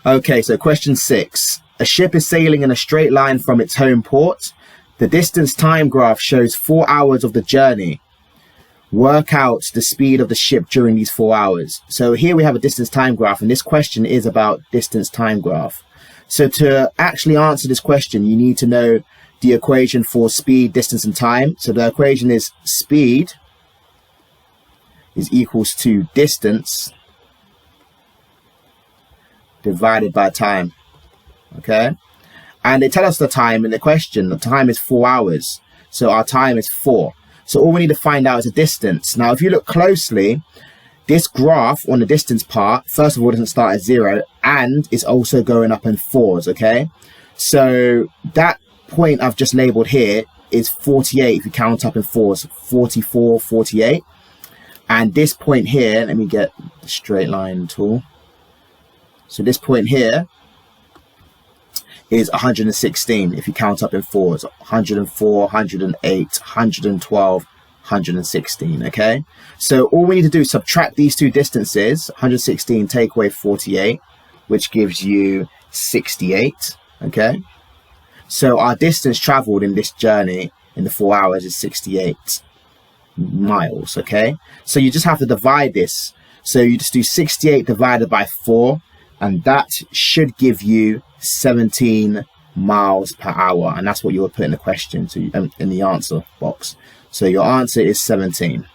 Okay, so question 6. A ship is sailing in a straight line from its home port. The distance time graph shows 4 hours of the journey. Work out the speed of the ship during these 4 hours. So here we have a distance time graph, and this question is about distance time graph. So to actually answer this question, you need to know the equation for speed, distance, and time. So the equation is speed is equals to distance divided by time. Okay, and they tell us the time in the question. The time is 4 hours, so our time is 4. So all we need to find out is the distance. Now, if you look closely, this graph on the distance part, first of all, doesn't start at 0, and it's also going up in 4s. Okay, so that point I've just labeled here is 48 if you count up in 4s, 44, 48. And this point here, let me get the straight line tool. So this point here is 116 if you count up in 4s, 104, 108, 112, 116. Okay, so all we need to do is subtract these two distances. 116 take away 48, which gives you 68. Okay, so our distance traveled in this journey in the 4 hours is 68 miles. Okay, so you just have to divide this. So you just do 68 divided by 4, and that should give you 17 miles per hour, and that's what you would put in the question to in the answer box. So your answer is 17.